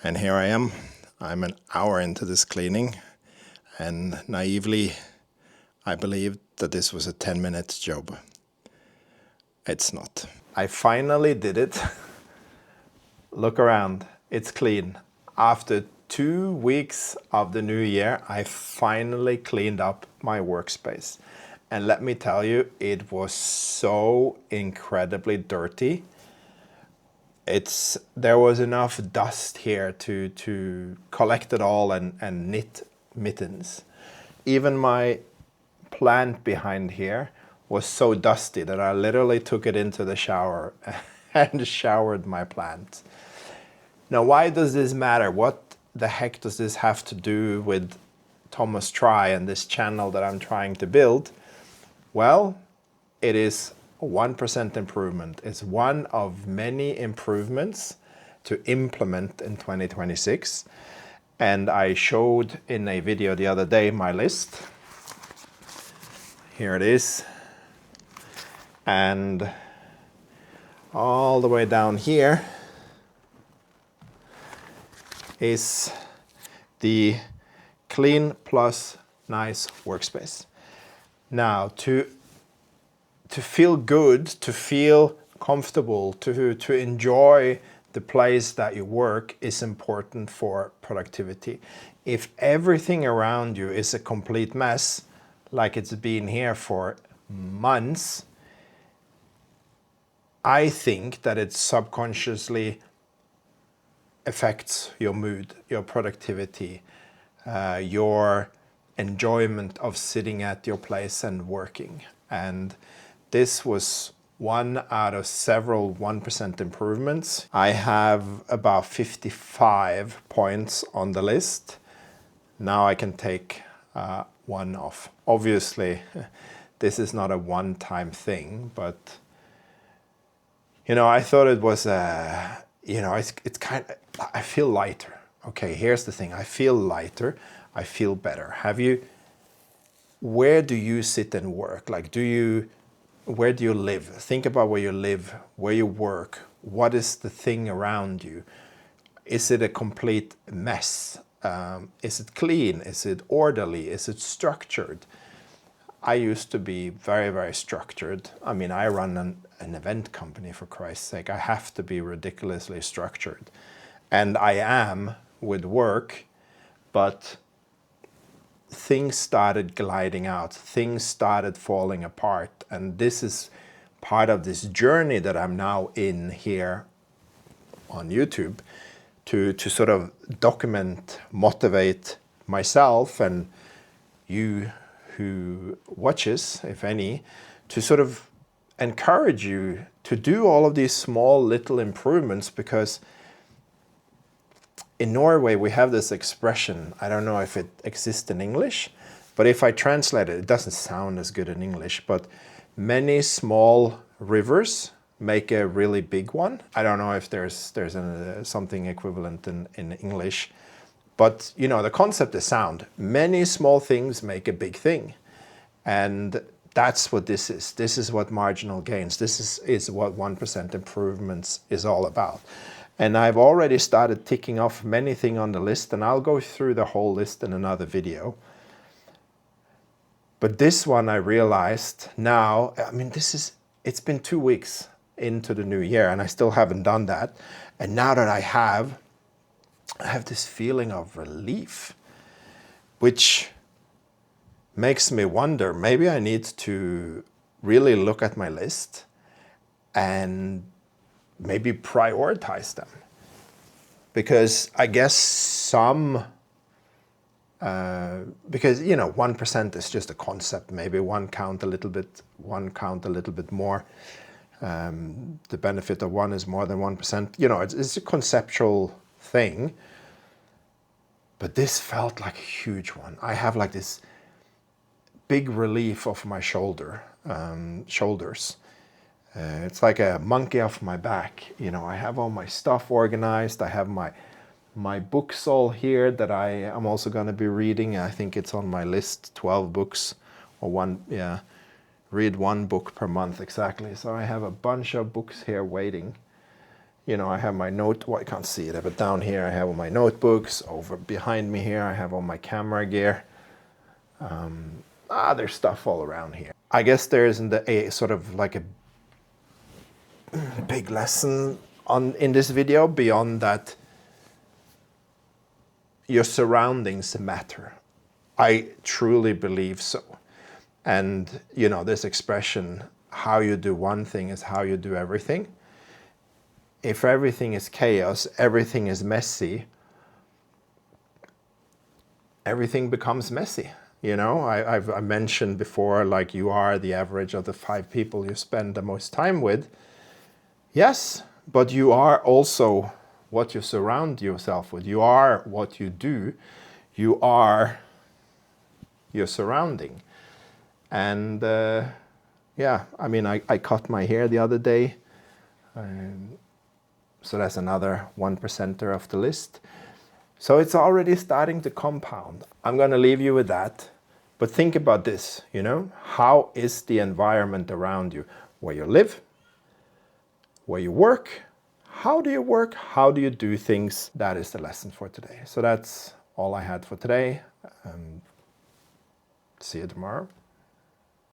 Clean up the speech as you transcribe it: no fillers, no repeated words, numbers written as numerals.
And here I am. I'm an hour into this cleaning, and naively I believed that this was a 10-minute job. It's not. I finally did it. Look around, it's clean. After 2 weeks of the new year, I finally cleaned up my workspace. And let me tell you, it was so incredibly dirty. There was enough dust here to collect it all and knit mittens. Even my plant behind here was so dusty that I literally took it into the shower and showered my plant. Now, why does this matter? What the heck does this have to do with Thomas Try and this channel that I'm trying to build? Well, it is 1% improvement. It's one of many improvements to implement in 2026. And I showed in a video the other day my list. Here it is. And all the way down here is the clean plus nice workspace. Now, to feel good, to feel comfortable, to enjoy the place that you work is important for productivity. If everything around you is a complete mess, like it's been here for months, I think that it subconsciously affects your mood, your productivity, your enjoyment of sitting at your place and working. And this was one out of several 1% improvements. I have about 55 points on the list. Now I can take one off. Obviously, this is not a one-time thing, but I thought it was it's kind of, I feel lighter. Okay, here's the thing. I feel lighter. I feel better. Where do you sit and work? Where do you live? Think about where you live, where you work. What is the thing around you? Is it a complete mess? Is it clean? Is it orderly? Is it structured? I used to be very, very structured. I mean, I run an event company, for Christ's sake. I have to be ridiculously structured. And I am with work, but things started gliding out. Things started falling apart. And this is part of this journey that I'm now in here on YouTube to sort of document, motivate myself and you who watches, if any, to sort of encourage you to do all of these small little improvements, because in Norway we have this expression, I don't know if it exists in English, but if I translate it, it doesn't sound as good in English, but many small rivers make a really big one. I don't know if there's something equivalent in English, but the concept is sound. Many small things make a big thing. And that's what this is. This is what marginal gains, this is what 1% improvements is all about. And I've already started ticking off many things on the list, and I'll go through the whole list in another video. But this one I realized now, I mean, it's been 2 weeks into the new year and I still haven't done that. And now that I have this feeling of relief, which makes me wonder, maybe I need to really look at my list and maybe prioritize them. Because I guess because 1% is just a concept. Maybe one count a little bit more. The benefit of one is more than 1%. It's a conceptual thing. But this felt like a huge one. I have like this big relief off my shoulders. It's like a monkey off my back. I have all my stuff organized. I have my books all here that I am also going to be reading. I think it's on my list, 12 books or read one book per month exactly. So I have a bunch of books here waiting. You know, I have my note, well, I can't see it, but down here I have all my notebooks. Over behind me here I have all my camera gear. There's stuff all around here. I guess there isn't a sort of like a big lesson in this video beyond that your surroundings matter. I truly believe so. And you know, this expression, how you do one thing is how you do everything. If everything is chaos, everything is messy, everything becomes messy. You know, I mentioned before, like, you are the average of the 5 people you spend the most time with. Yes, but you are also what you surround yourself with. You are what you do. You are your surrounding. And yeah, I mean, I cut my hair the other day. So that's another 1%er of the list. So it's already starting to compound. I'm going to leave you with that. But think about this, you know, how is the environment around you? Where you live, where you work, how do you work, how do you do things? That is the lesson for today. So that's all I had for today. See you tomorrow.